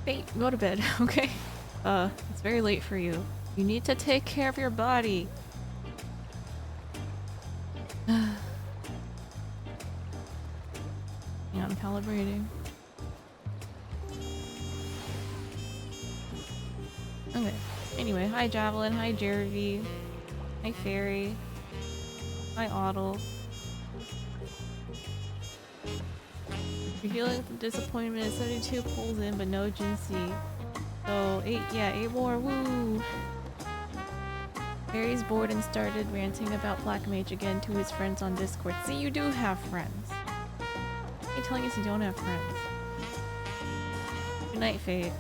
Hey, go to bed, okay? It's very late for you. You need to take care of your body. Hang on, I'm calibrating. Okay. Anyway, hi Javelin, hi Jeremy, hi Fairy, hi Otto. You're feeling some disappointment. 72 pulls in, but no Jinsei. So 8 more. Woo! Fairy's bored and started ranting about Black Mage again to his friends on Discord. See, you do have friends. Why are you telling us you don't have friends? Good night, Fate.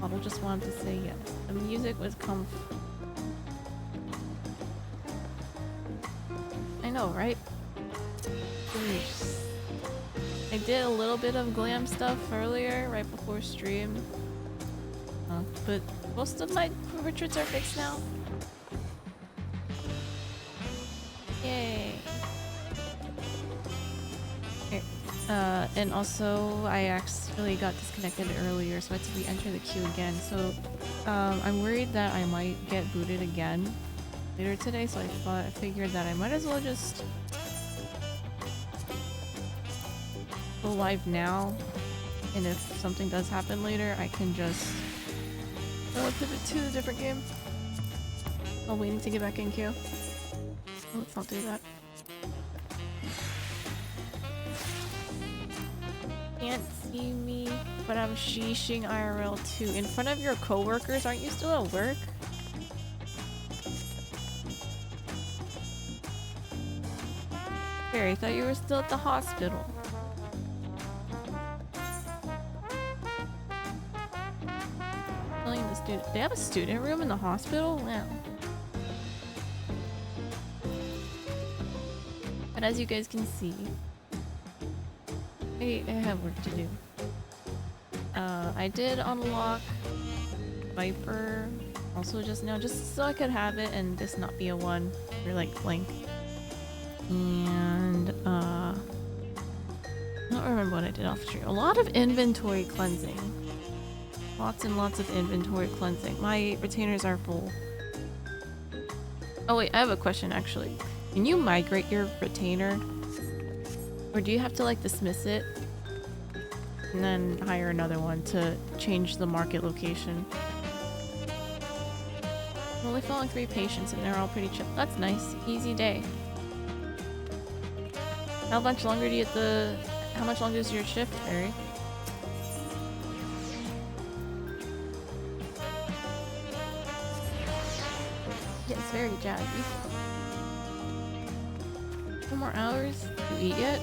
Otto just wanted to say yes. The music was I know, right? I did a little bit of glam stuff earlier, right before stream. But most of my portraits are fixed now. Yay! Here. And also I actually got disconnected earlier, so I had to re-enter the queue again. So I'm worried that I might get booted again later today, so I figured that I might as well just go live now, and if something does happen later, I can just pivot to a different game while waiting to get back in queue. Oh, let's not do that. Can't see me, but I'm sheeshing IRL too. In front of your coworkers, aren't you still at work? Barry, I thought you were still at the hospital. They have a student room in the hospital? Wow. But as you guys can see, I have work to do. I did unlock Viper also just now, just so I could have it and this not be a one or like blank. And I don't remember what I did off stream. A lot of inventory cleansing. Lots and lots of inventory cleansing. My retainers are full. Oh wait, I have a question actually. Can you migrate your retainer? Or do you have to like dismiss it and then hire another one to change the market location? I'm only following 3 patients and they're all pretty chill. That's nice. Easy day. How much longer do you get the... How much longer is your shift, Barry? Yeah, it's very jazzy. 2 more hours? You eat yet?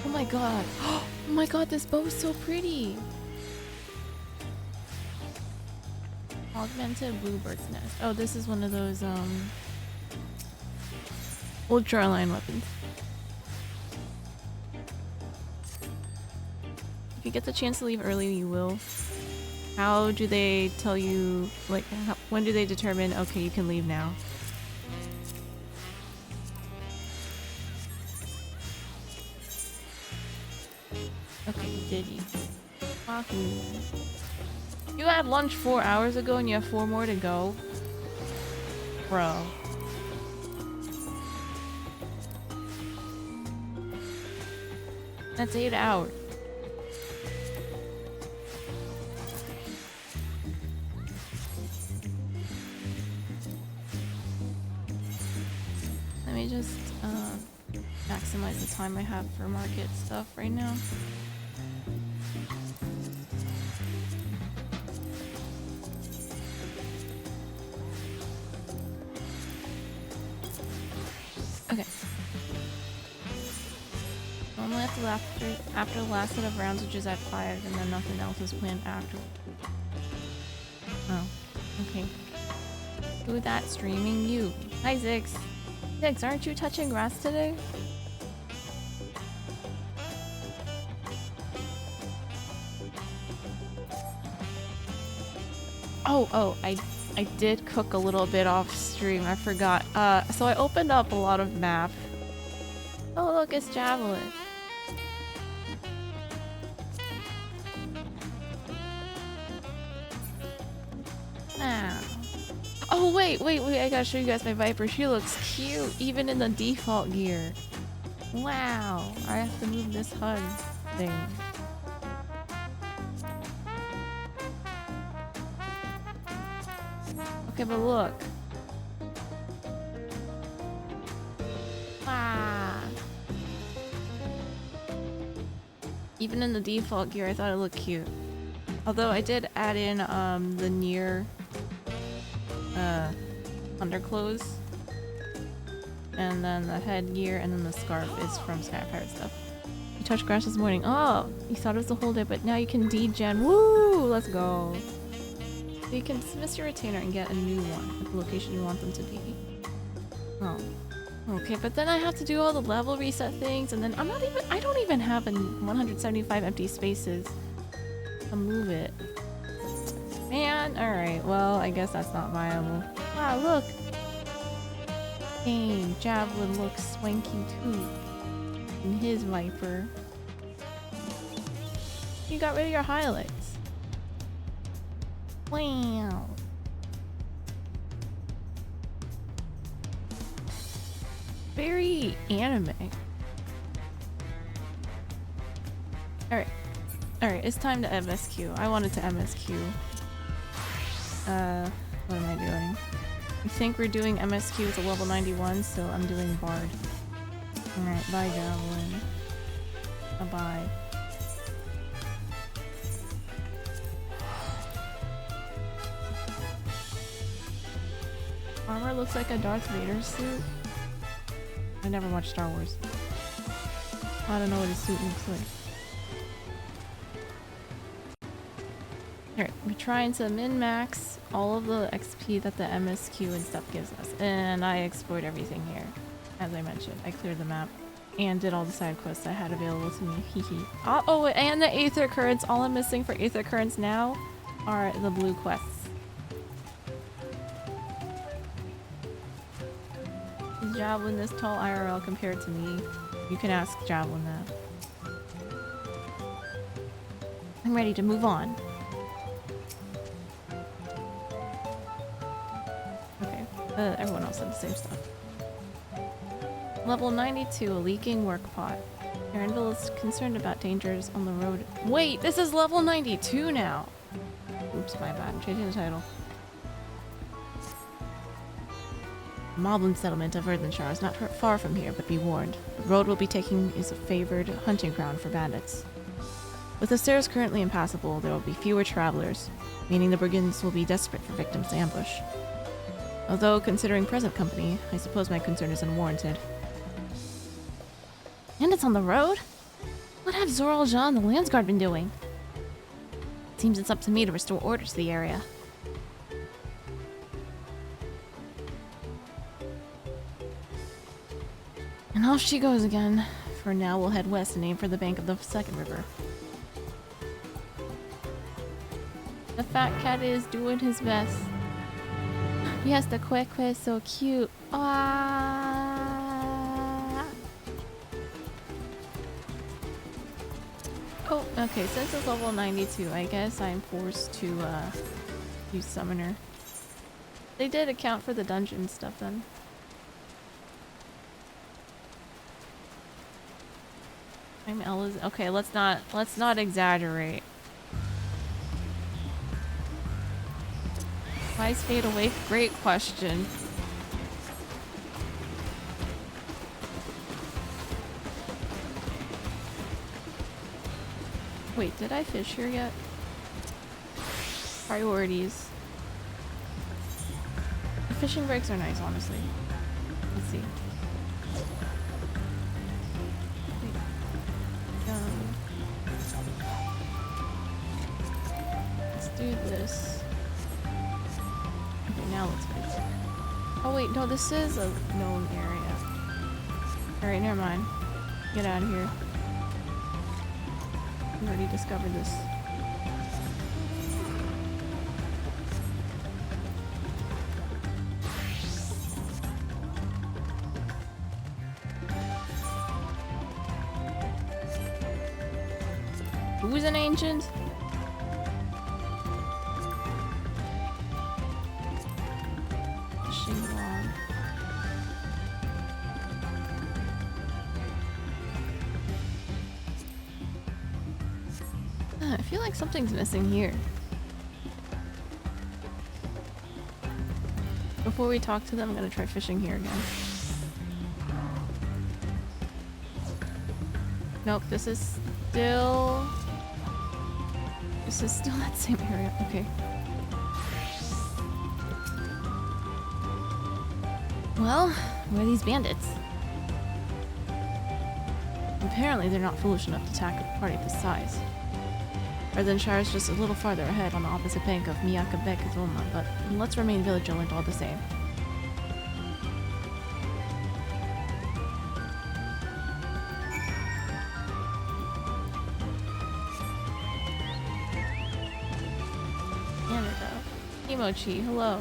Oh my god. Oh my god, this bow is so pretty! Augmented bluebird's nest. Oh, this is one of those, ultra-line weapons. If you get the chance to leave early, you will. How do they tell you, like, when do they determine, okay, you can leave now? Okay, did you? Wahoo. You had lunch 4 hours ago and you have 4 more to go? Bro. That's 8 hours. Let me just maximize the time I have for market stuff right now. Okay. Only after the last set of rounds, which is at 5, and then nothing else is planned after. Oh, okay. Who that streaming? You. Hi, Zix. Zix, aren't you touching grass today? Oh, I did cook a little bit off stream. I forgot. So I opened up a lot of map. Oh, look, it's Javelin. Wow. Oh, wait, I gotta show you guys my Viper. She looks cute, even in the default gear. Wow. I have to move this HUD thing. Okay, but look. Ah. Even in the default gear, I thought it looked cute. Although I did add in the near underclothes, and then the headgear, and then the scarf is from Sky Pirate stuff. You touched grass this morning. Oh, you thought it was the whole day, but now you can degen. Woo! Let's go. So you can dismiss your retainer and get a new one at the location you want them to be. Oh. Okay, but then I have to do all the level reset things, and then I don't even have 175 empty spaces to move it. Man, alright, well, I guess that's not viable. Wow, look! Dang, Javelin looks swanky too. In his Viper. You got rid of your highlights. Wow. Very anime. Alright, it's time to MSQ. I wanted to MSQ. What am I doing? I think we're doing MSQ with a level 91, so I'm doing Bard. Alright, bye Javelin. Bye-bye. Armor looks like a Darth Vader suit. I never watched Star Wars. I don't know what his suit looks like. Alright, we're trying to min-max all of the XP that the MSQ and stuff gives us. And I explored everything here. As I mentioned, I cleared the map. And did all the side quests I had available to me. Hehe. Oh, and the Aether Currents. All I'm missing for Aether Currents now are the blue quests. Is Javelin this tall IRL compared to me? You can ask Javelin that. I'm ready to move on. Okay, everyone else had the same stuff. Level 92, a leaking work pot. Aaronville is concerned about dangers on the road. Wait, this is level 92 now! Oops, my bad. I'm changing the title. The Moblin settlement of Earthenshire is not far from here, but be warned. The road we'll be taking is a favored hunting ground for bandits. With the stairs currently impassable, there will be fewer travelers, meaning the brigands will be desperate for victims to ambush. Although, considering present company, I suppose my concern is unwarranted. And it's on the road? What have Zoral Jean and the Landsguard been doing? Seems it's up to me to restore order to the area. And off she goes again. For now, we'll head west and aim for the bank of the second river. The fat cat is doing his best. Yes, the Kwek is so cute. Ah. Oh, okay, since it's level 92, I guess I'm forced to use Summoner. They did account for the dungeon stuff then. I'm Eliz. Okay, let's not exaggerate. Why is Fade awake? Great question. Wait, did I fish here yet? Priorities. The fishing breaks are nice, honestly. Let's see. Let's do this. Okay, now let's fish. Oh wait, no, this is a known area. Alright, never mind. Get out of here. We already discovered this. Who's an ancient? fishing log. I feel like something's missing here. Before we talk to them, I'm gonna try fishing here again. Nope, this is still that same area. Okay. Well, where are these bandits? Apparently they're not foolish enough to attack a party this size. Shire is just a little farther ahead on the opposite bank of Miyakabekazoma, but let's remain vigilant all the same. Canada. Kimochi, hello.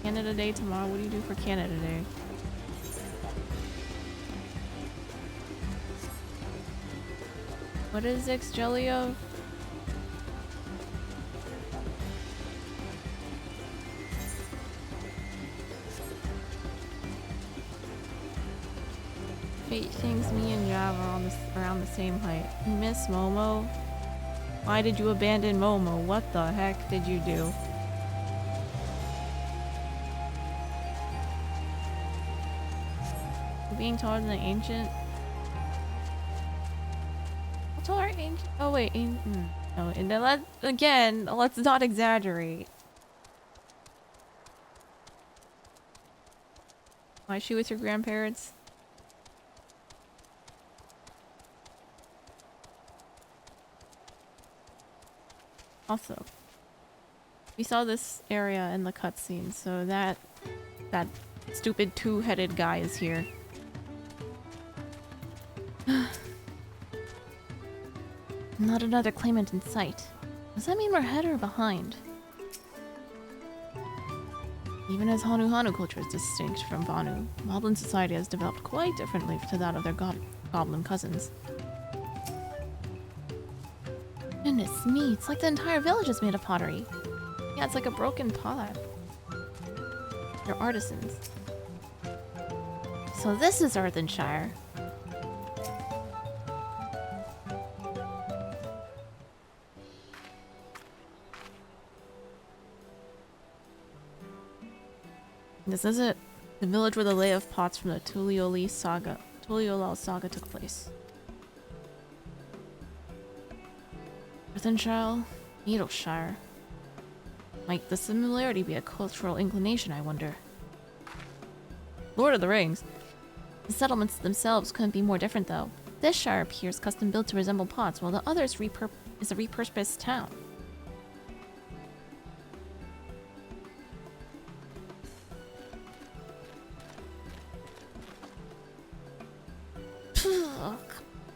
Canada Day tomorrow. What do you do for Canada Day? What is xxJelio? Fate thinks me and Jav are around the same height. Miss Momo? Why did you abandon Momo? What the heck did you do? Being taller than the ancient? Taller ancient? Oh wait, no. And then let's not exaggerate. Why is she with your grandparents? Also, we saw this area in the cutscene, so that stupid two-headed guy is here. Not another claimant in sight. Does that mean we're ahead or behind? Even as Hanu culture is distinct from Vanu, Moblin society has developed quite differently to that of their goblin cousins. Goodness me, it's like the entire village is made of pottery. Yeah, it's like a broken pot. They're artisans. So this is Earthenshire. This is it. The village where the lay of pots from the Tuliolal saga took place. Earthenshire, Needleshire. Might the similarity be a cultural inclination, I wonder? Lord of the Rings. The settlements themselves couldn't be more different, though. This shire appears custom built to resemble pots, while the other is a repurposed town.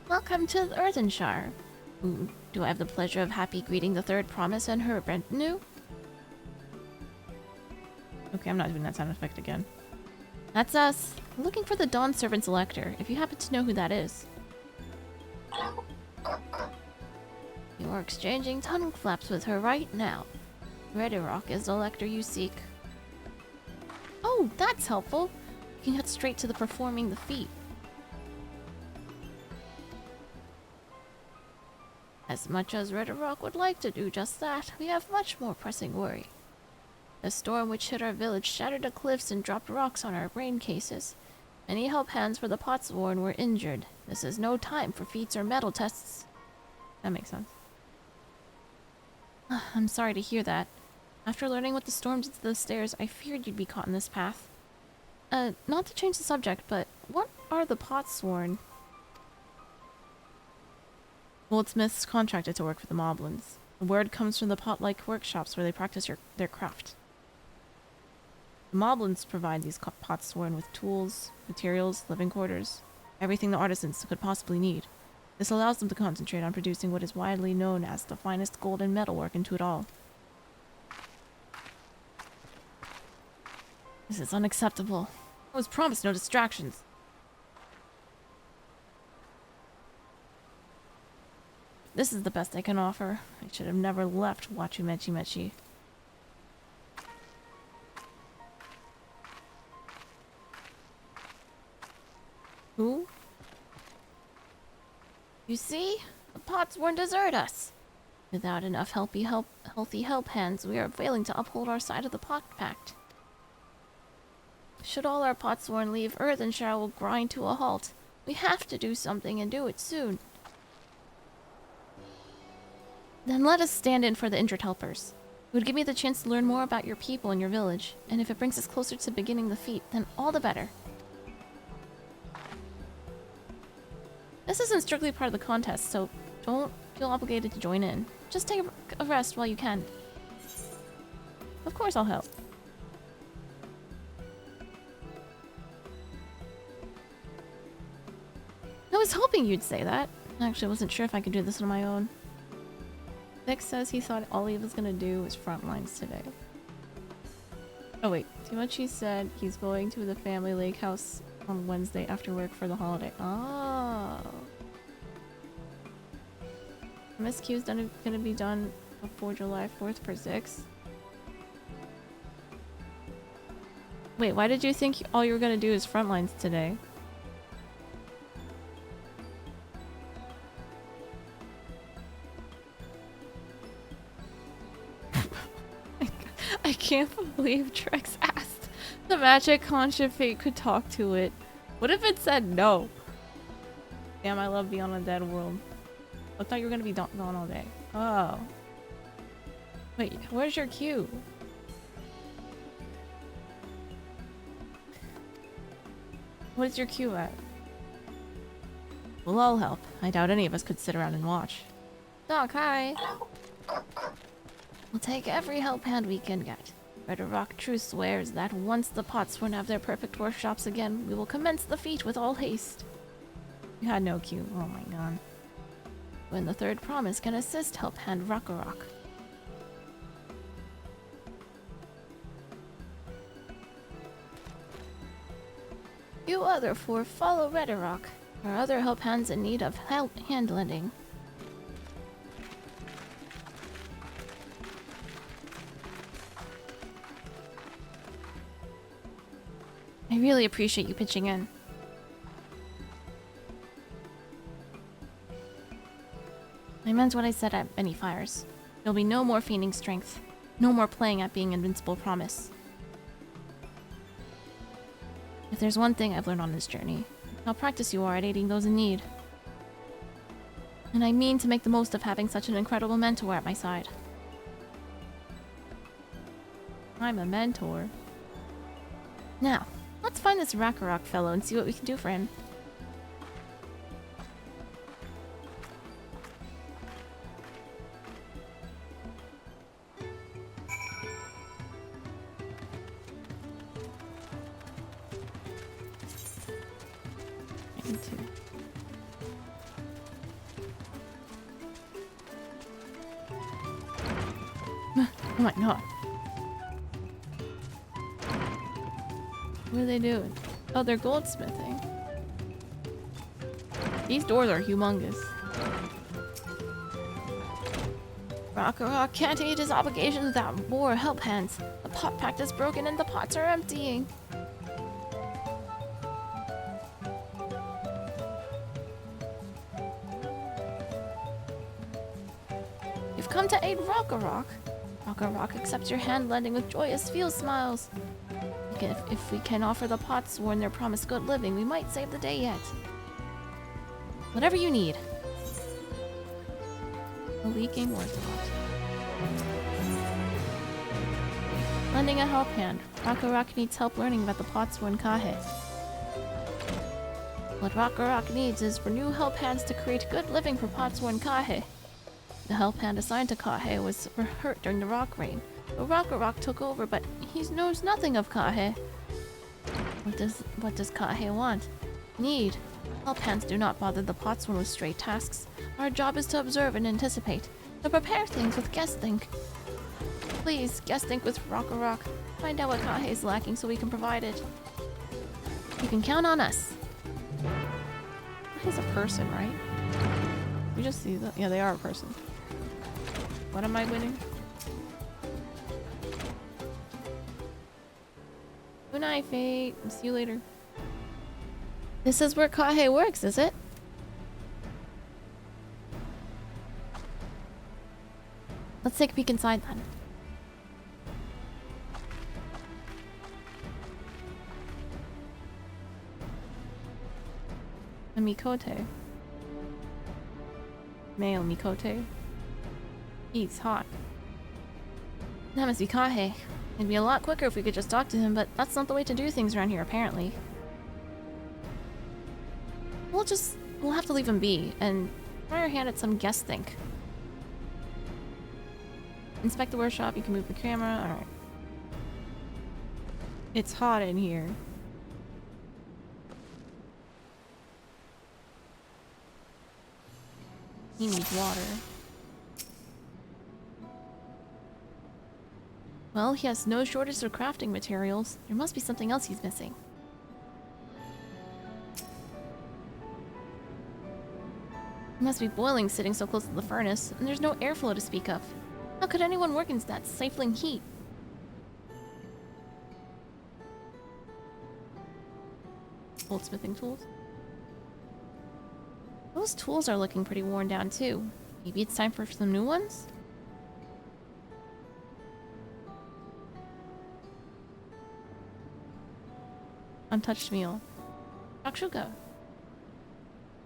Welcome to Earthenshire. Ooh, do I have the pleasure of happy greeting the third promise and her retinue? Okay, I'm not doing that sound effect again. That's us. We're looking for the Dawn Servant's Elector, if you happen to know who that is. You are exchanging tongue flaps with her right now. Redirock is the Elector you seek. Oh, that's helpful. You can cut straight to the performing the feat. As much as Redirock would like to do just that, we have much more pressing worry. The storm which hit our village shattered the cliffs and dropped rocks on our grain cases. Many help hands for the Potsworn were injured. This is no time for feats or metal tests. That makes sense. I'm sorry to hear that. After learning what the storm did to the stairs, I feared you'd be caught in this path. Not to change the subject, but what are the Potsworn? Goldsmiths contracted to work for the Moblins. The word comes from the pot-like workshops where they practice their craft. The Moblins provide these Potsworn with tools, materials, living quarters, everything the artisans could possibly need. This allows them to concentrate on producing what is widely known as the finest gold and metalwork into it all. This is unacceptable. I was promised no distractions. This is the best I can offer. I should have never left Wachu Mechi Mechi. Who? You see? The pots won't desert us. Without enough healthy help hands, we are failing to uphold our side of the pot pact. Should all our potsworn leave, Earthenshire will grind to a halt. We have to do something and do it soon. Then let us stand in for the injured helpers. It would give me the chance to learn more about your people and your village, and if it brings us closer to beginning the feat, then all the better. This isn't strictly part of the contest, so don't feel obligated to join in. Just take a rest while you can. Of course I'll help. I was hoping you'd say that. I actually wasn't sure if I could do this on my own. Vic says he thought all he was gonna do was front lines today. Oh wait, too much he said he's going to the family lake house on Wednesday after work for the holiday. Oh. MSQ's gonna be done before July 4th for Zix. Wait, why did you think all you were gonna do is front lines today? I can't believe Trex asked the magic conch if it could talk to it. What if it said no? Damn, I love Beyond the Dead World. I thought you were gonna be gone all day. Oh. Wait, where's your queue? What is your queue at? We'll all help. I doubt any of us could sit around and watch. Doc, hi. We'll take every help hand we can get. Red Rock True swears that once the Potsworn have their perfect workshops again, we will commence the feat with all haste. You had no cue. Oh my god. When the third promise can assist help hand Rock. You other four follow Red Rock. Our other help hands in need of help hand lending. I really appreciate you pitching in. I meant what I said at Many Fires. There'll be no more feigning strength. No more playing at being invincible, promise. If there's one thing I've learned on this journey, how practiced you are at aiding those in need. And I mean to make the most of having such an incredible mentor at my side. I'm a mentor. Now, let's find this Rakarok fellow and see what we can do for him. Oh my god. What are they doing? Oh, they're goldsmithing. These doors are humongous. Rock can't aid his obligations without more help hands. The pot pact is broken and the pots are emptying. You've come to aid Rock. Rock accepts your hand lending with joyous field smiles. If we can offer the Potsworn their promised good living, we might save the day yet. Whatever you need. A leaking Orthodox. Lending a help hand. Rock needs help learning about the Potsworn Kahe. What Rock needs is for new help hands to create good living for Potsworn Kahe. The help hand assigned to Kahe was hurt during the Rock Reign. So Rock took over, but he knows nothing of Kahe. What does Kahe want? Need. Help hands do not bother the Potsworn with stray tasks. Our job is to observe and anticipate. To prepare things with guest think. Please, guest think with Rock. Find out what Kahe is lacking so we can provide it. You can count on us. He's a person, right? We just see that. Yeah, they are a person. What am I winning? Good night, Fate. See you later. This is where Kahe works, is it? Let's take a peek inside then. A Mikote. Male Mikote. He's hot. That must be Kahe. It'd be a lot quicker if we could just talk to him, but that's not the way to do things around here, apparently. We'll have to leave him be, and try our hand at some guess think. Inspect the workshop, you can move the camera, alright. It's hot in here. He needs water. Well, he has no shortage of crafting materials. There must be something else he's missing. It must be boiling sitting so close to the furnace, and there's no airflow to speak of. How could anyone work in that stifling heat? Goldsmithing tools? Those tools are looking pretty worn down too. Maybe it's time for some new ones? Untouched meal. Shakshuka.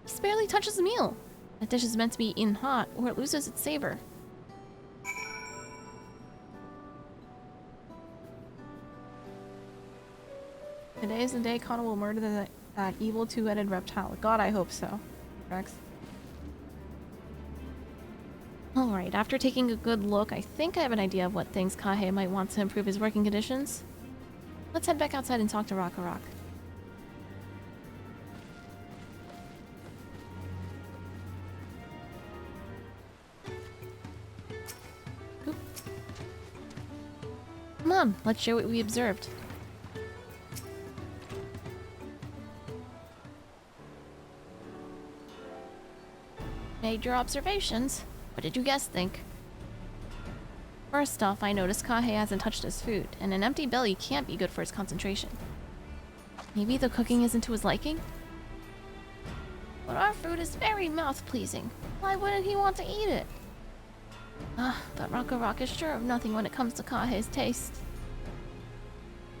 This barely touches the meal. That dish is meant to be eaten hot, or it loses its savor. Today is the day Kana will murder that evil two-headed reptile. God, I hope so. Rex. Alright, after taking a good look, I think I have an idea of what things Kahe might want to improve his working conditions. Let's head back outside and talk to Rock. Oop. Come on, let's share what we observed. Made your observations. What did you guys think? First off, I noticed Kahe hasn't touched his food, and an empty belly can't be good for his concentration. Maybe the cooking isn't to his liking? But our food is very mouth-pleasing. Why wouldn't he want to eat it? But Rock is sure of nothing when it comes to Kahe's taste.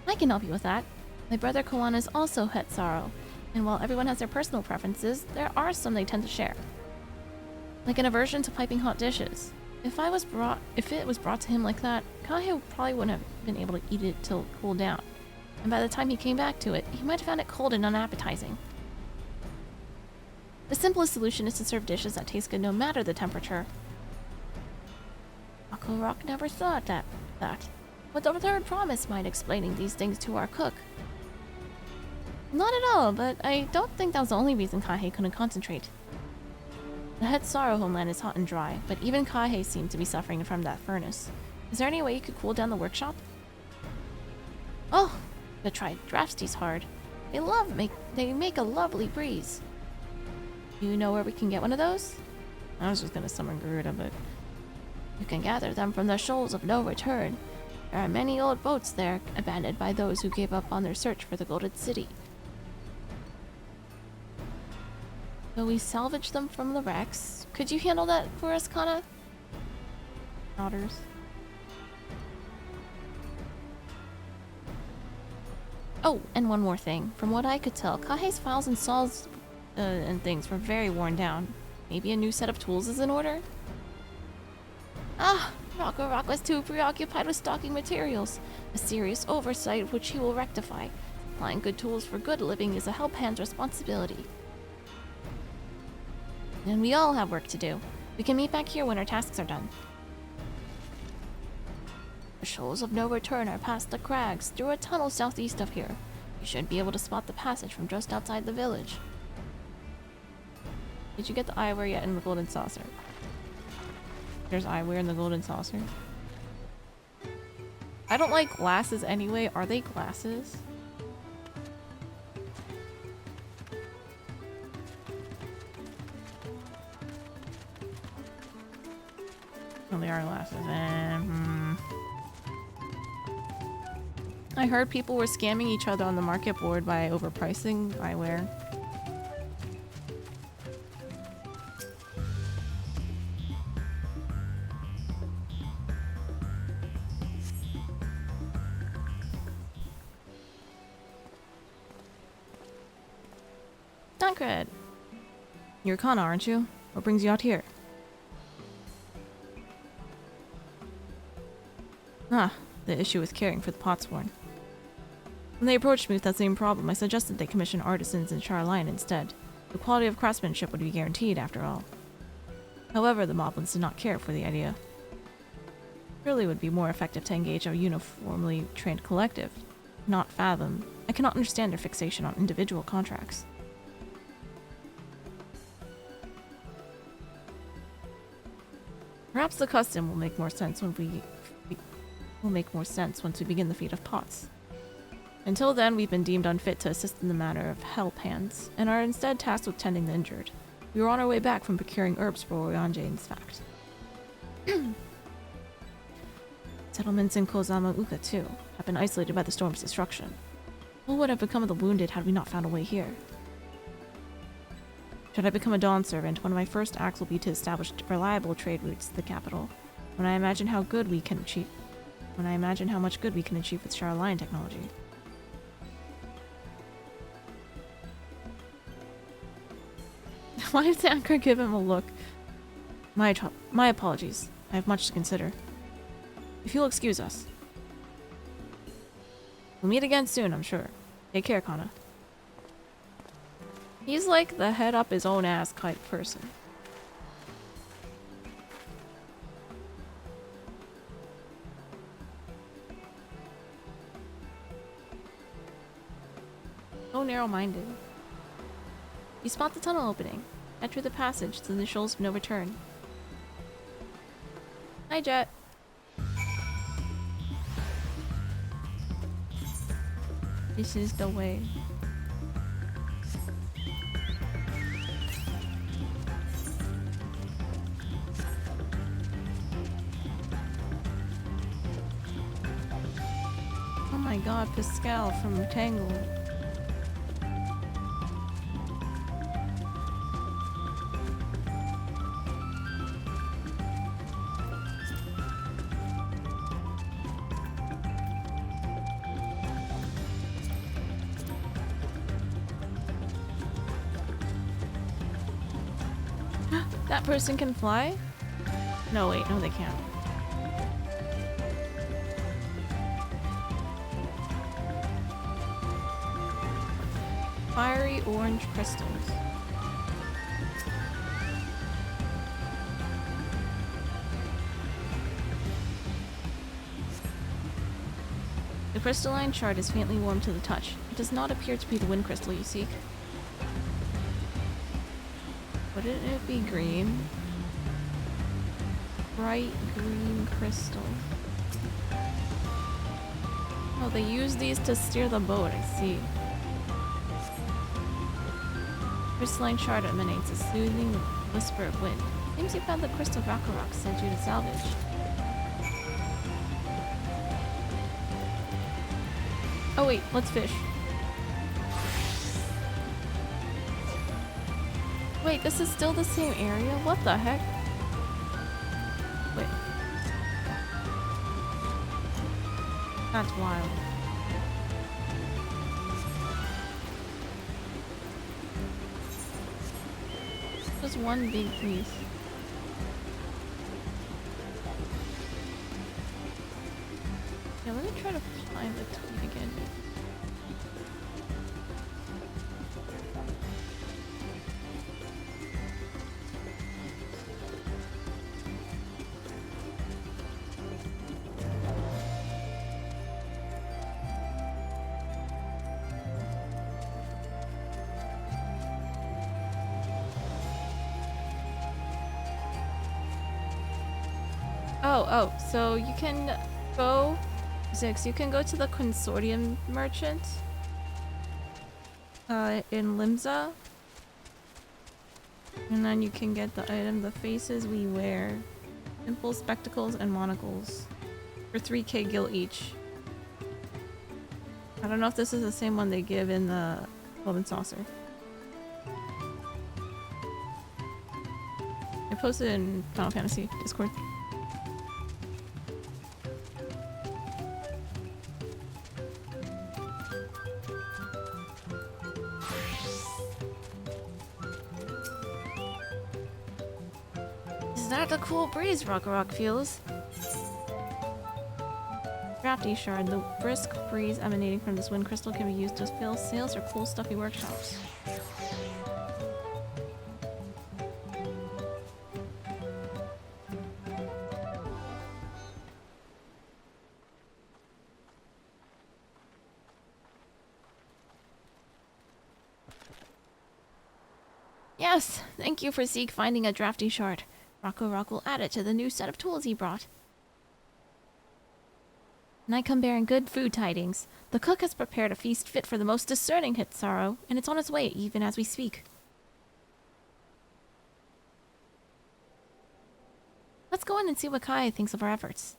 I can help you with that. My brother Kawana is also Hetsaro, and while everyone has their personal preferences, there are some they tend to share. Like an aversion to piping hot dishes. If it was brought to him like that, Kahe probably wouldn't have been able to eat it till it cooled down. And by the time he came back to it, he might have found it cold and unappetizing. The simplest solution is to serve dishes that taste good no matter the temperature. Rock never thought that. But the third promise mind explaining these things to our cook. Not at all, but I don't think that was the only reason Kahe couldn't concentrate. The Hetsaro homeland is hot and dry, but even Kahe seemed to be suffering from that furnace. Is there any way you could cool down the workshop? Oh, the tried Drafty's hard. They make a lovely breeze. Do you know where we can get one of those? I was just gonna summon Garuda, but you can gather them from the shoals of no return. There are many old boats there, abandoned by those who gave up on their search for the Golden City. So we salvage them from the wrecks. Could you handle that for us, Kana? Otters. Oh, and one more thing. From what I could tell, Kahe's files and saws and things were very worn down. Maybe a new set of tools is in order? Rock was too preoccupied with stocking materials. A serious oversight which he will rectify. Supplying good tools for good living is a help hand's responsibility. And we all have work to do. We can meet back here when our tasks are done. The shoals of no return are past the crags, through a tunnel southeast of here. You should be able to spot the passage from just outside the village. Did you get the eyewear yet in the golden saucer? There's eyewear in the golden saucer. I don't like glasses anyway. Are they glasses? Oh, they are glasses. I heard people were scamming each other on the market board by overpricing eyewear. Tancred! You're Kana, aren't you? What brings you out here? Ah, the issue with caring for the Potsworn. When they approached me with that same problem, I suggested they commission artisans in Charline instead. The quality of craftsmanship would be guaranteed, after all. However, the Moblins did not care for the idea. Surely it would be more effective to engage a uniformly trained collective. Not fathom. I cannot understand their fixation on individual contracts. Perhaps the custom will make more sense when once we begin the feat of pots. Until then, we've been deemed unfit to assist in the matter of help hands, and are instead tasked with tending the injured. We were on our way back from procuring herbs for Oyanje, in fact. Settlements in Kozama Uka, too, have been isolated by the storm's destruction. What would have become of the wounded had we not found a way here? Should I become a Dawn servant, one of my first acts will be to establish reliable trade routes to the capital. When I imagine how much good we can achieve with Charline technology. Why did Anchor give him a look? My apologies. I have much to consider. If you'll excuse us. We'll meet again soon, I'm sure. Take care, Kana. He's like the head up his own ass type person. So narrow-minded. You spot the tunnel opening. Head through the passage to the shoals of no return. Hi, Jet. This is the way. Oh my god, Pascal from Tangle. That person can fly? No, wait, no they can't. Fiery orange crystals. The crystalline shard is faintly warm to the touch. It does not appear to be the wind crystal you seek. Wouldn't it be green? Bright green crystal. Oh, they use these to steer the boat, I see. Crystalline shard emanates a soothing whisper of wind. Seems you found the crystal Vakarok sent you to salvage. Oh wait, let's fish. Wait, this is still the same area? What the heck? Wait. That's wild. Just one big piece. Yeah, let me try to find the tweet again. Oh, so you can go, Zix, you can go to the Consortium Merchant in Limsa, and then you can get the item, the faces we wear, simple spectacles and monocles, for 3k gil each. I don't know if this is the same one they give in the Club and Saucer. I posted it in Final Fantasy Discord. that the cool breeze Rock feels? Drafty shard. The brisk breeze emanating from this wind crystal can be used to fill sails or cool stuffy workshops. Yes, thank you for Zeke finding a drafty shard. Rock will add it to the new set of tools he brought. And I come bearing good food tidings. The cook has prepared a feast fit for the most discerning Hitsaro, and it's on its way even as we speak. Let's go in and see what Kai thinks of our efforts.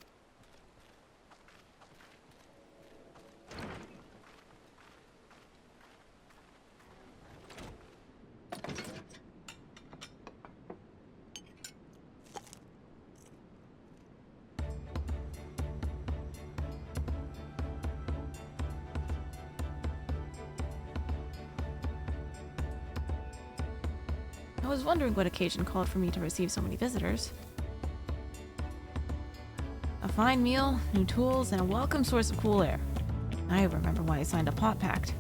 I was wondering what occasion called for me to receive so many visitors. A fine meal, new tools, and a welcome source of cool air. I remember why I signed a pot pact.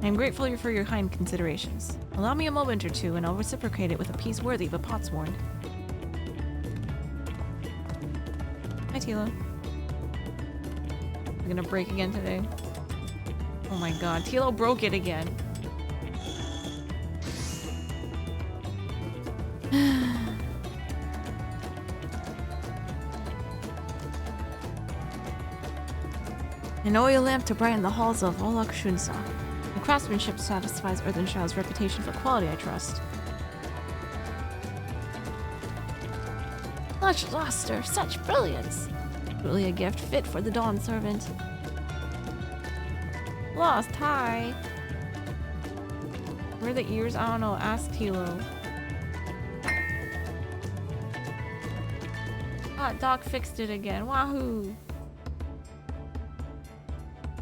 I am grateful for your kind considerations. Allow me a moment or two and I'll reciprocate it with a piece worthy of a potsworn. Hi, Tilo. You're gonna break again today? Oh my god, Tilo broke it again. An oil lamp to brighten the halls of Olak Shunsa. The craftsmanship satisfies Earthenshaw's reputation for quality, I trust. Such luster, such brilliance! Truly a gift fit for the Dawn servant. Lost, hi! Where are the ears? I don't know, ask Tilo. Ah, Doc fixed it again, wahoo!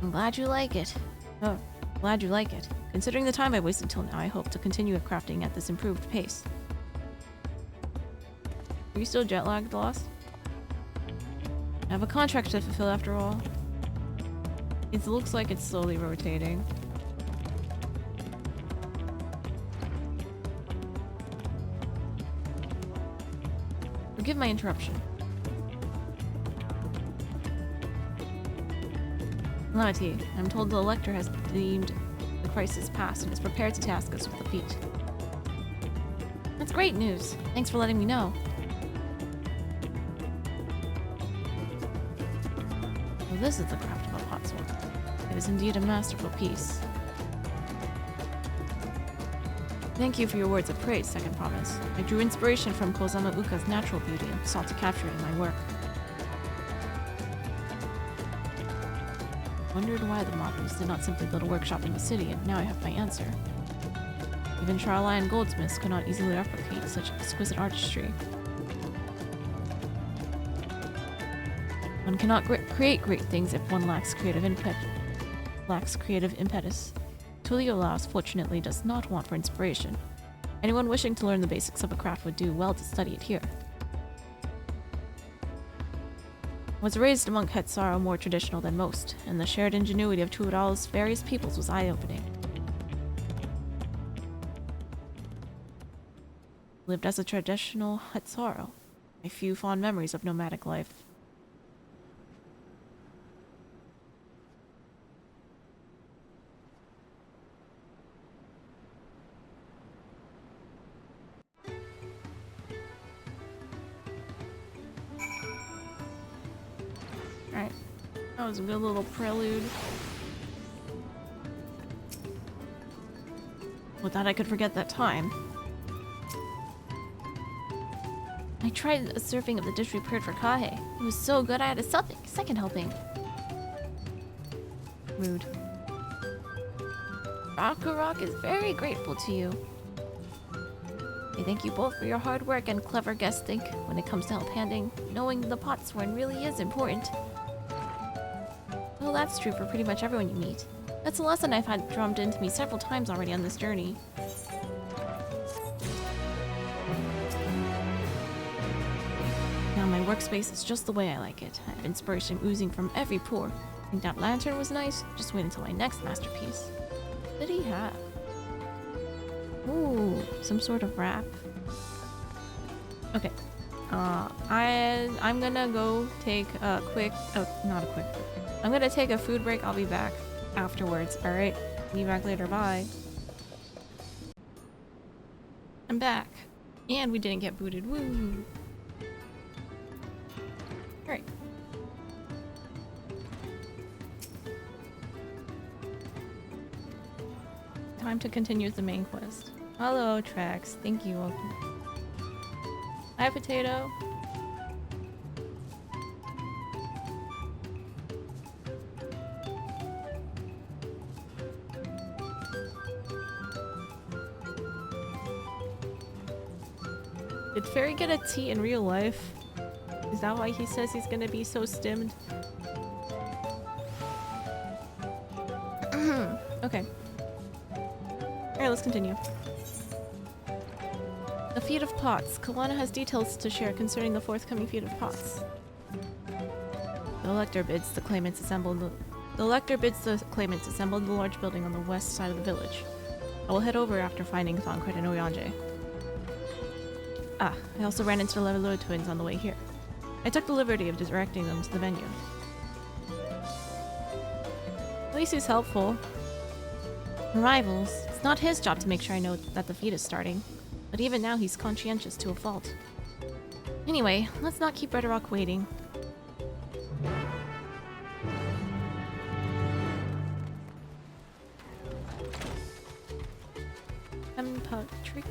I'm glad you like it. Oh, glad you like it. Considering the time I wasted till now, I hope to continue crafting at this improved pace. Are you still jet lagged, Lost? I have a contract to fulfill after all. It looks like it's slowly rotating. Forgive my interruption. Lati, I'm told the Elector has deemed the crisis past and is prepared to task us with the feat. That's great news. Thanks for letting me know. Well, this is the craft of a potsword. It is indeed a masterful piece. Thank you for your words of praise, Second Promise. I drew inspiration from Kozama Uka's natural beauty and sought to capture it in my work. Wondered why the Moppers did not simply build a workshop in the city, and now I have my answer. Even Charlian goldsmiths could not easily replicate such exquisite artistry. One cannot create great things if one lacks creative impetus. Tulio Laos fortunately does not want for inspiration. Anyone wishing to learn the basics of a craft would do well to study it here. Was raised among Hetsaro more traditional than most, and the shared ingenuity of Tuaral's various peoples was eye-opening. Lived as a traditional Hetsaro. A few fond memories of nomadic life. Alright, that was a good little prelude. With that I could forget that time. I tried a serving of the dish we prepared for Kahe. It was so good I had a second helping. Rude. Rock is very grateful to you. I thank you both for your hard work and clever guessing when it comes to help handing. Knowing the potsworn really is important. Well, that's true for pretty much everyone you meet. That's a lesson I've had drummed into me several times already on this journey. Now my workspace is just the way I like it. I have inspiration oozing from every pore. Think that lantern was nice? Just wait until my next masterpiece. What did he have? Ooh, some sort of wrap. Okay. I'm gonna go take a quick... Oh, not a quick... I'm gonna take a food break. I'll be back afterwards. Alright. Be back later. Bye. I'm back. And we didn't get booted. Woo! Alright. Time to continue the main quest. Hello, Trax. Thank you. Welcome. Hi, Potato. Did Fairy get a T in real life? Is that why he says he's gonna be so stimmed? Okay. Alright, let's continue. The Feat of Pots. Kawana has details to share concerning the forthcoming Feat of Pots. The elector bids the claimants assemble in the large building on the west side of the village. I will head over after finding Thancred and Oyanje. Ah, I also ran into the Levelure twins on the way here. I took the liberty of directing them to the venue. At least he's helpful. Rivals. It's not his job to make sure I know that the feat is starting. But even now he's conscientious to a fault. Anyway, let's not keep Red Rock waiting. Patrick.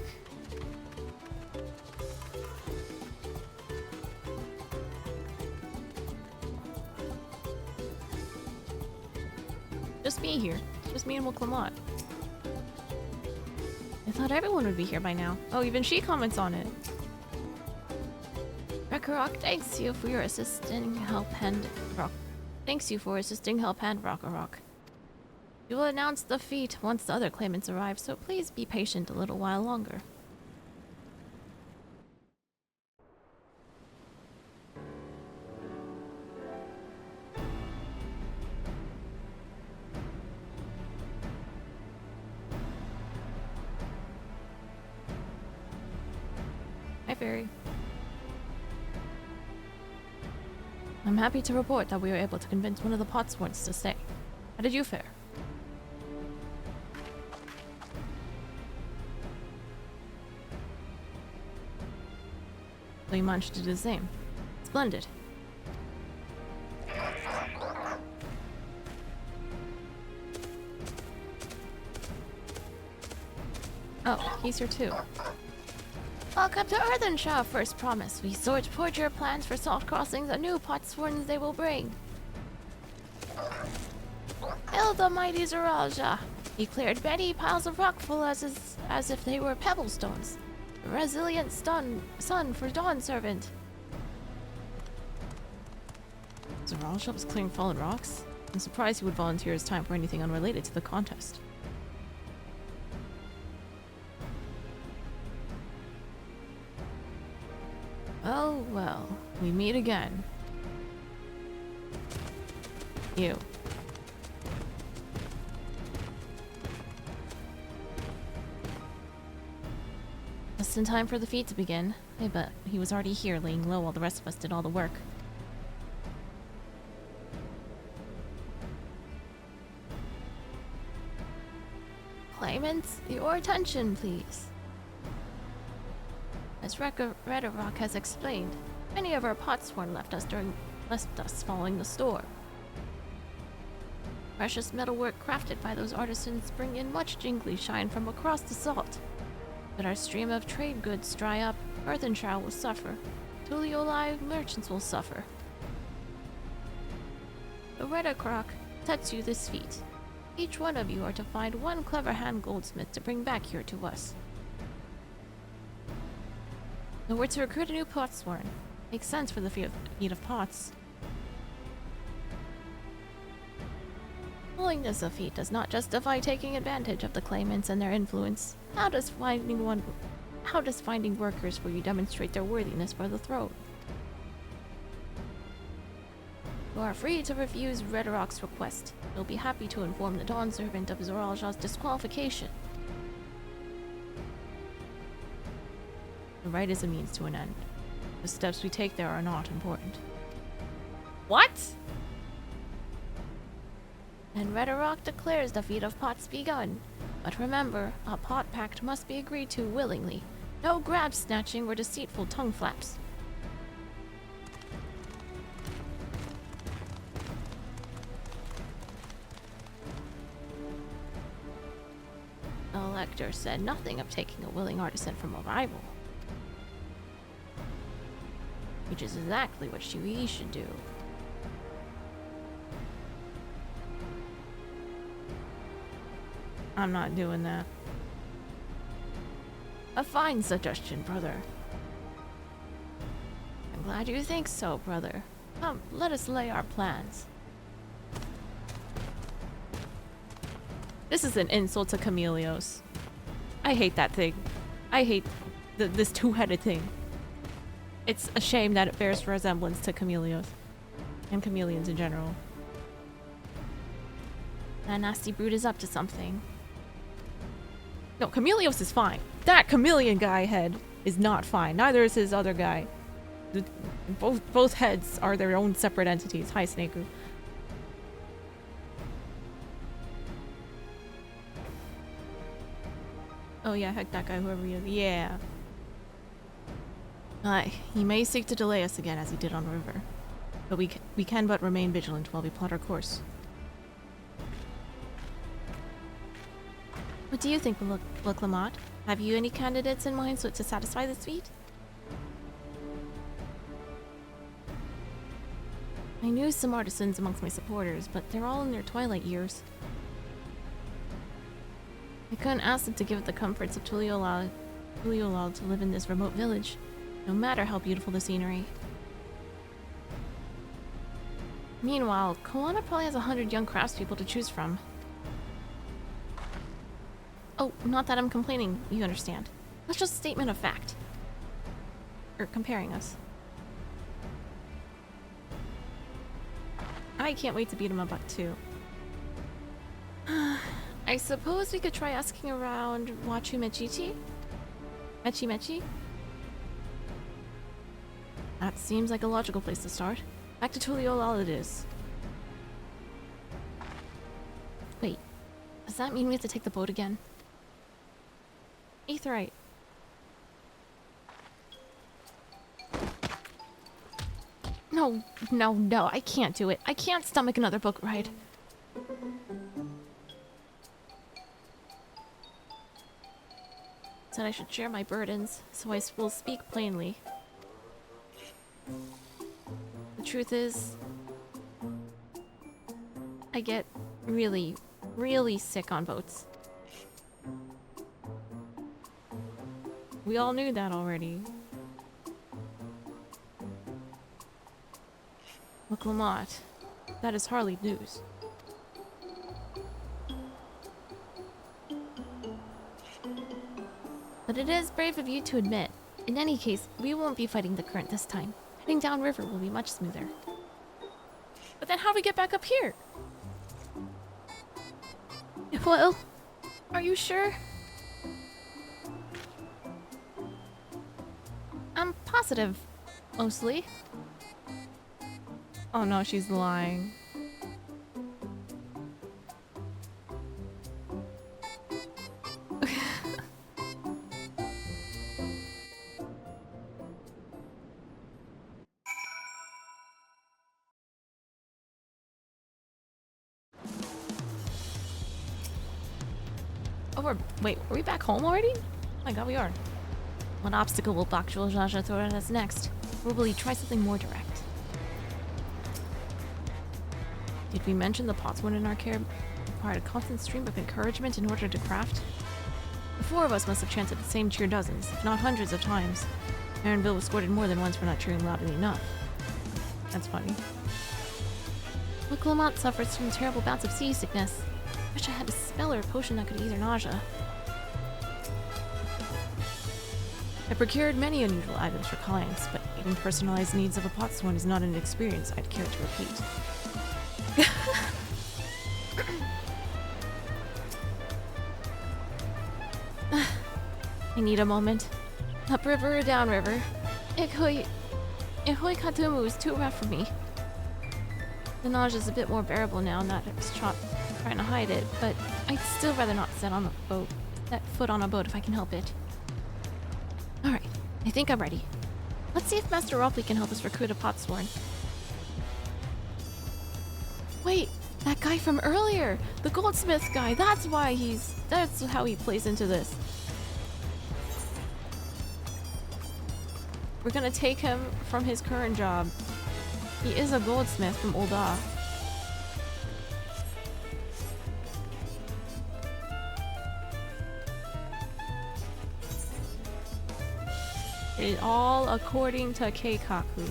Just me here. Just me and Wilclamot. I thought everyone would be here by now. Oh, even she comments on it. Rock thanks you for your assisting help hand rock. Thanks you for assisting help hand Rock. We will announce the feat once the other claimants arrive, so please be patient a little while longer. Hi, Fairy. I'm happy to report that we were able to convince one of the Potsworns to stay. How did you fare? So you managed to do the same. Splendid. Oh, he's here too. Welcome to Earthenshaw, first promise. We sort forge your plans for soft crossings and new Potsworns they will bring. Hail the mighty Zeralja. He cleared many piles of rock full as if they were pebble stones. A resilient son for Dawn Servant. Zeralja was clearing fallen rocks? I'm surprised he would volunteer his time for anything unrelated to the contest. Oh well, we meet again. You. Just in time for the feat to begin. I bet he was already here laying low while the rest of us did all the work. Claimants, your attention, please. As Red Rock has explained, many of our Potsworn left us following the storm. Precious metalwork crafted by those artisans bring in much jingly shine from across the salt. But our stream of trade goods dry up, Earthenshaw will suffer. Tulioli merchants will suffer. The Red Rock sets you this feat. Each one of you are to find one clever hand goldsmith to bring back here to us. So we're to recruit a new Potsworn. Makes sense for the feat of pots. Willingness of feat does not justify taking advantage of the claimants and their influence. How does finding workers for you demonstrate their worthiness for the throne? You are free to refuse Redrock's request. He'll be happy to inform the Dawn Servant of Zoralja's disqualification. The right is a means to an end. The steps we take there are not important. What? And Redrock declares the feat of pots begun. But remember, a pot pact must be agreed to willingly. No grab snatching or deceitful tongue flaps. The Elector said nothing of taking a willing artisan from a rival. Which is exactly what we should do. I'm not doing that. A fine suggestion, brother. I'm glad you think so, brother. Come, let us lay our plans. This is an insult to Chameleos. I hate that thing. I hate this two-headed thing. It's a shame that it bears resemblance to Chameleos. And chameleons in general. That nasty brute is up to something. No, Chameleos is fine. That chameleon guy head is not fine. Neither is his other guy. Both heads are their own separate entities. Hi, Snaku. Oh yeah, heck that guy, whoever he is. Yeah. Aye, he may seek to delay us again as he did on the river. But we can but remain vigilant while we plot our course. What do you think, Lamont? Have you any candidates in mind to satisfy this feat? I knew some artisans amongst my supporters, but they're all in their twilight years. I couldn't ask them to give up the comforts of Tuliolal to live in this remote village, no matter how beautiful the scenery. Meanwhile, Koana probably has 100 young craftspeople to choose from. Oh, not that I'm complaining, you understand. That's just a statement of fact. Or comparing us. I can't wait to beat him up too. I suppose we could try asking around Wachu Mechichi? Mechi? That seems like a logical place to start. Back to Tuliolal it is. Wait, does that mean we have to take the boat again? Aetheryte. No, I can't do it. I can't stomach another boat ride. Said I should share my burdens, so I will speak plainly. The truth is, I get really, really sick on boats. We all knew that already. Look, Lamont, that is hardly news. But it is brave of you to admit. In any case, we won't be fighting the current this time. Heading downriver will be much smoother. But then how do we get back up here? Well, are you sure? I'm positive, mostly. Oh no, she's lying. Oh, wait, are we back home already? Oh my god, we are. What obstacle will Bak Jaja throw at us next? Or will he try something more direct? Did we mention the potswoman in our care required a constant stream of encouragement in order to craft? The four of us must have chanted the same cheer dozens, if not hundreds of times. Marinville was scolded more than once for not cheering loudly enough. That's funny. Clement suffers from terrible bouts of seasickness. Wish I had a spell or a potion that could ease her nausea. I procured many unusual items for clients, but meeting personalized needs of a potsworn is not an experience I'd care to repeat. I need a moment. Upriver or downriver? Ihoi Katumu is too rough for me. The nausea's a bit more bearable now that I was trying to hide it, but I'd still rather not set foot on a boat if I can help it. Alright, I think I'm ready. Let's see if Master Ropley can help us recruit a potsworn. Wait, that guy from earlier! The goldsmith guy, that's how he plays into this. We're gonna take him from his current job. He is a goldsmith from Ul'dah. It is all according to Keikaku.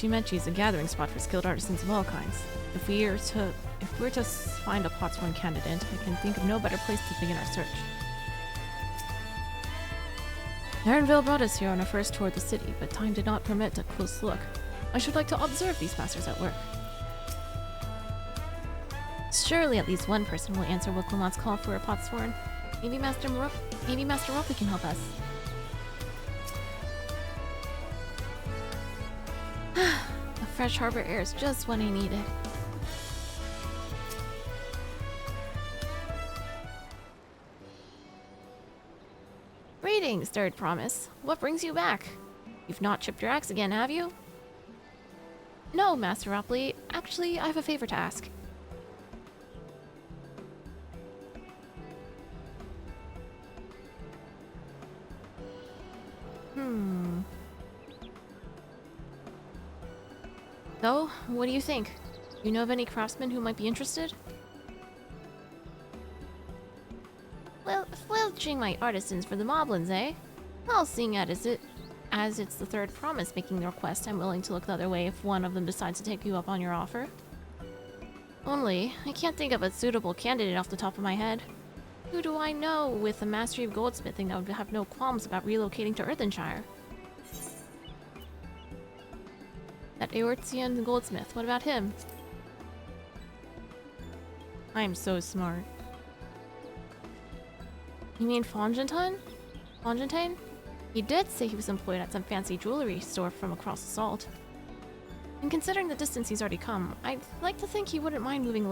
Machi is a gathering spot for skilled artisans of all kinds. If we're to find a potsworn candidate, I can think of no better place to begin our search. Narenville brought us here on our first tour of the city, but time did not permit a close look. I should like to observe these masters at work. Surely at least one person will answer Clement's call for a potsworn. Maybe Master Ropley can help us. The fresh harbor air is just what I needed. Greetings, Third Promise. What brings you back? You've not chipped your axe again, have you? No, Master Ropley. Actually, I have a favor to ask. So, what do you think? You know of any craftsmen who might be interested? Well, filching my artisans for the moblins, eh? Well, seeing as it's the Third Promise making the request, I'm willing to look the other way if one of them decides to take you up on your offer. Only, I can't think of a suitable candidate off the top of my head. Who do I know with a mastery of goldsmithing that would have no qualms about relocating to Earthenshire? That Eortian goldsmith, what about him? I'm so smart. You mean Fongentin? Fongentin? He did say he was employed at some fancy jewelry store from across the salt. And considering the distance he's already come, I'd like to think he wouldn't mind moving a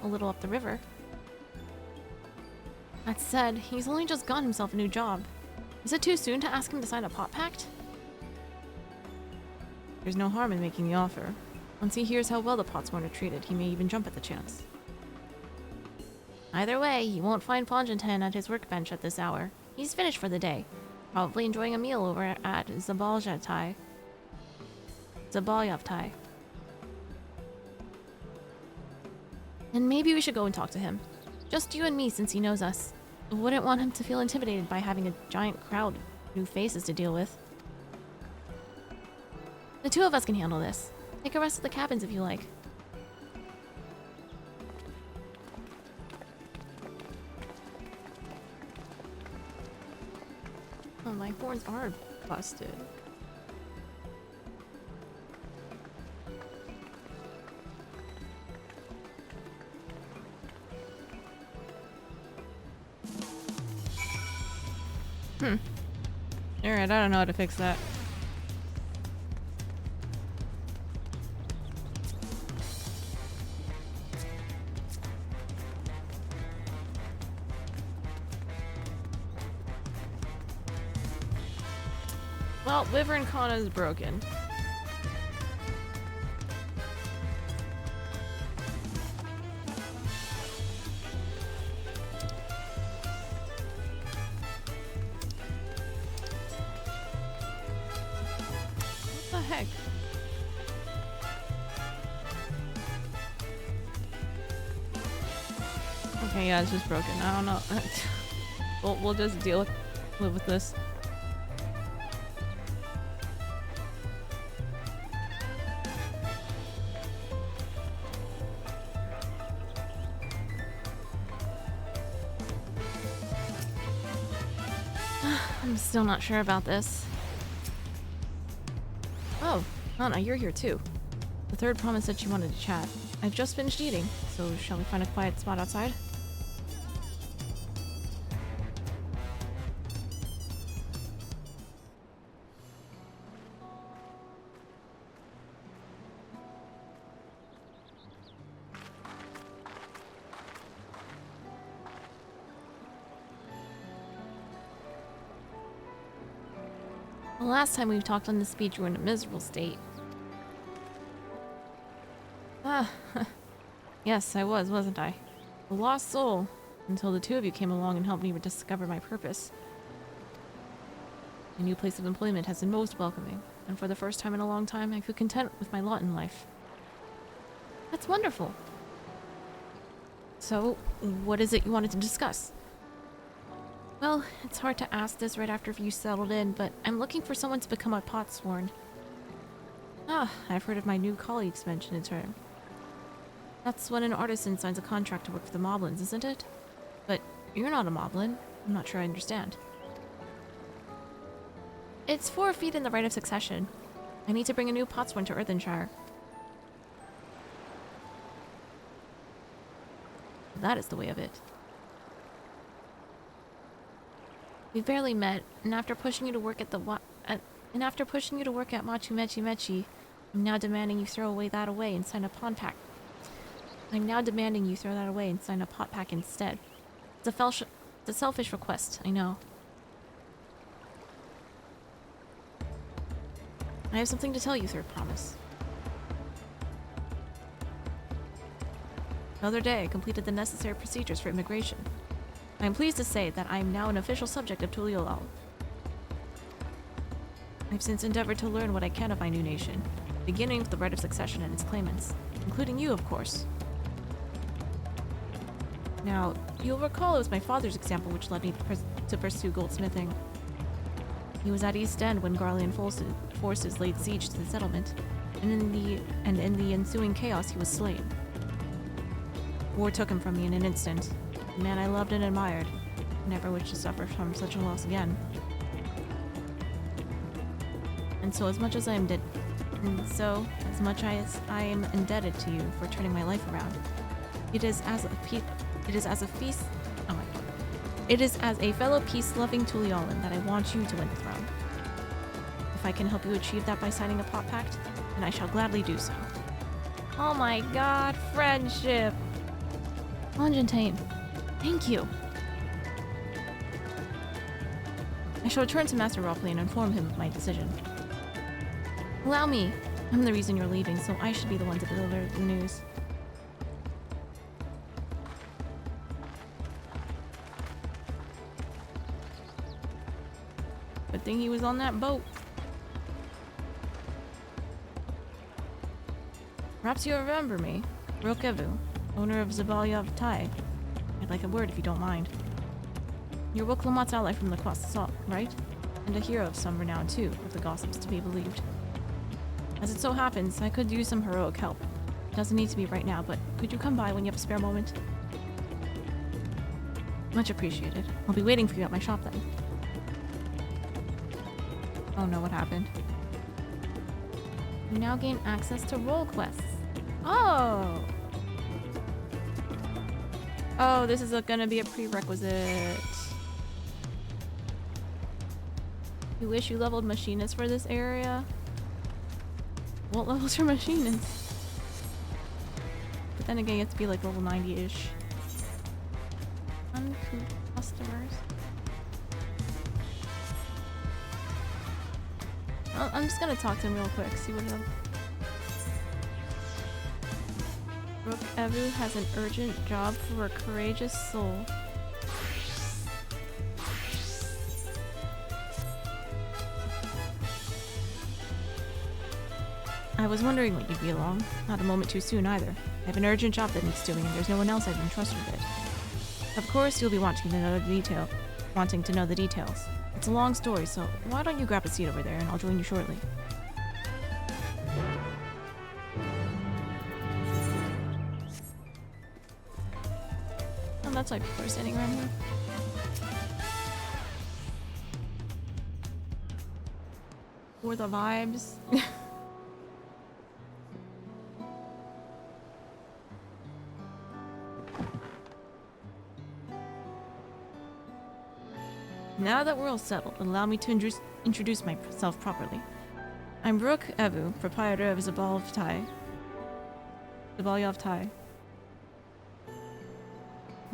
little up the river. That said, he's only just gotten himself a new job. Is it too soon to ask him to sign a pot pact? There's no harm in making the offer. Once he hears how well the potsworn are treated, he may even jump at the chance. Either way, you won't find Fongentin at his workbench at this hour. He's finished for the day. Probably enjoying a meal over at Zabalyavtai. And maybe we should go and talk to him. Just you and me, since he knows us. I wouldn't want him to feel intimidated by having a giant crowd of new faces to deal with. The two of us can handle this. Take a rest at the cabins if you like. Oh, my horns are busted. Alright, I don't know how to fix that. Well, Wyvern Kana is broken. What the heck? Okay, yeah, it's just broken. I don't know. We'll just live with this. I'm still not sure about this. Oh, Anna, you're here too. The third promised that she wanted to chat. I've just finished eating, so shall we find a quiet spot outside? The last time we talked on this beach, you were in a miserable state. Ah, yes, I was, wasn't I? A lost soul, until the two of you came along and helped me discover my purpose. My new place of employment has been most welcoming, and for the first time in a long time, I feel content with my lot in life. That's wonderful. So, what is it you wanted to discuss? Well, it's hard to ask this right after you settled in, but I'm looking for someone to become a potsworn. Ah, I've heard of my new colleagues mention the term. That's when an artisan signs a contract to work for the Moblins, isn't it? But you're not a Moblin. I'm not sure I understand. It's 4 feet in the right of succession. I need to bring a new potsworn to Earthenshire. That is the way of it. We barely met, and after pushing you to work at Machu Mechi Mechi, I'm now demanding you throw that away and sign a pot pack instead. It's a selfish request, I know. I have something to tell you, Third Promise. The other day, I completed the necessary procedures for immigration. I am pleased to say that I am now an official subject of Tuliolal. I've since endeavored to learn what I can of my new nation, beginning with the right of succession and its claimants, including you, of course. Now, you'll recall it was my father's example which led me to pursue goldsmithing. He was at East End when Garlean forces laid siege to the settlement, and in the ensuing chaos he was slain. War took him from me in an instant. The man I loved and admired. I never wished to suffer from such a loss again. And so as much as I am indebted to you for turning my life around, it is as a fellow peace-loving Tulialan that I want you to win the throne. If I can help you achieve that by signing a pot pact, then I shall gladly do so. Oh my god, friendship! Argentine, thank you. I shall return to Master Ropley and inform him of my decision. Allow me. I'm the reason you're leaving, so I should be the one to deliver the news. Good thing he was on that boat. Perhaps you remember me, Rokevu, owner of Zabalyav Tai. I'd like a word if you don't mind. You're Woklamat's ally from the Kwasasal, right? And a hero of some renown too, if the gossips to be believed. As it so happens, I could use some heroic help. It doesn't need to be right now, but could you come by when you have a spare moment? Much appreciated. I'll be waiting for you at my shop then. Oh no, what happened? You now gain access to role quests. Oh! Oh, this is gonna be a prerequisite. You wish you leveled machinist for this area? What level's your machinist? But then again, you have to be like level 90-ish. Customers. I'm just gonna talk to him real quick, see what he Rook Evu has an urgent job for a courageous soul. I was wondering when you'd be along. Not a moment too soon either. I have an urgent job that needs doing and there's no one else I've entrusted with it. Of course you'll be wanting to know the details. It's a long story, so why don't you grab a seat over there and I'll join you shortly. Oh, that's why people are standing around here. For the vibes. Now that we're all settled, allow me to introduce myself properly. I'm Rook Evu, proprietor of Zabalyov Tai.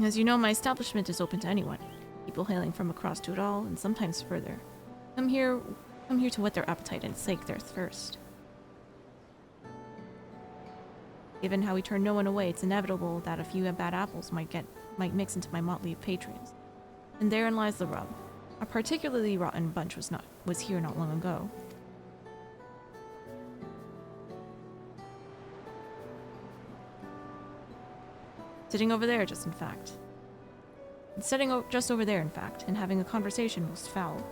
As you know, my establishment is open to anyone. People hailing from across Tural and sometimes further. Come here to whet their appetite and slake their thirst. Given how we turn no one away, it's inevitable that a few bad apples might mix into my motley of patrons. And therein lies the rub. A particularly rotten bunch was here not long ago. Sitting over there, just over there, in fact, and having a conversation most foul.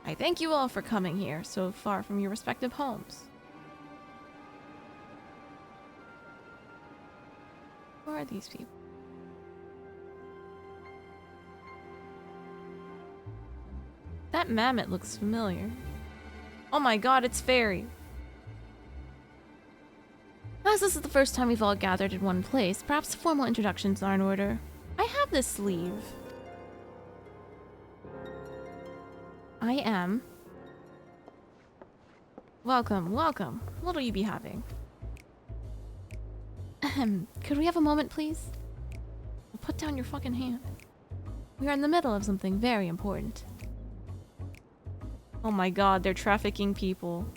I thank you all for coming here, so far from your respective homes. Who are these people? That mammoth looks familiar. Oh my god, it's Fairy! As this is the first time we've all gathered in one place, perhaps formal introductions are in order. I have this sleeve. I am. Welcome, welcome. What'll you be having? Ahem. Could we have a moment, please? Put down your fucking hand. We are in the middle of something very important. Oh my god, they're trafficking people.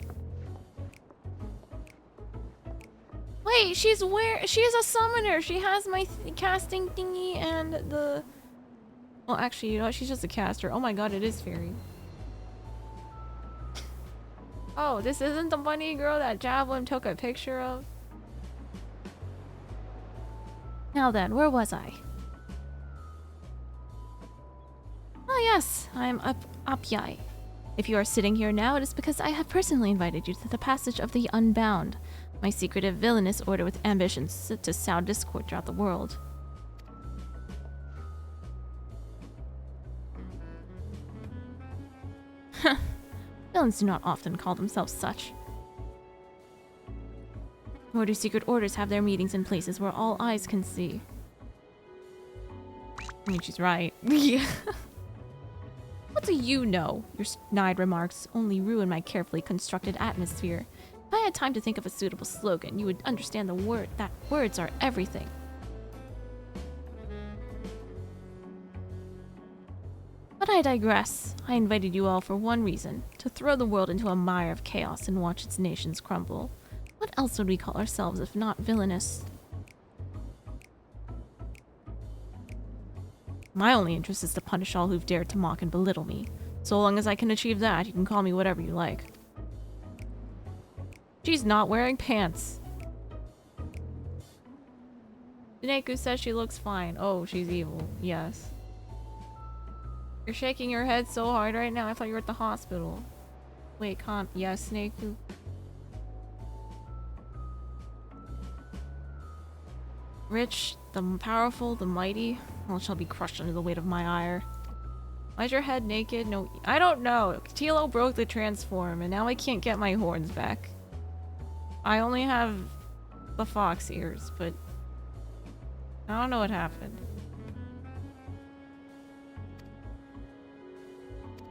Wait, she is a summoner. She has my casting thingy and the... Well, actually, you know what? She's just a caster. Oh my god, it is Fairy. Oh, this isn't the bunny girl that Javelin took a picture of? Now then, where was I? Oh yes, I'm Apyai. If you are sitting here now, it is because I have personally invited you to the Passage of the Unbound, my secretive villainous order with ambitions to sow discord throughout the world. Villains do not often call themselves such. Nor do secret orders have their meetings in places where all eyes can see. I mean, she's right. What do you know? Your snide remarks only ruin my carefully constructed atmosphere. If I had time to think of a suitable slogan, you would understand that words are everything. But I digress. I invited you all for one reason, to throw the world into a mire of chaos and watch its nations crumble. What else would we call ourselves if not villainous? My only interest is to punish all who've dared to mock and belittle me. So long as I can achieve that, you can call me whatever you like. She's not wearing pants. Jineku says she looks fine. Oh, she's evil. Yes. You're shaking your head so hard right now. I thought you were at the hospital. Wait, calm. Yes, Jineku. Rich, the powerful, the mighty, all shall be crushed under the weight of my ire. Why's your head naked? No, I don't know. Tilo broke the transform, and now I can't get my horns back. I only have the fox ears, but I don't know what happened.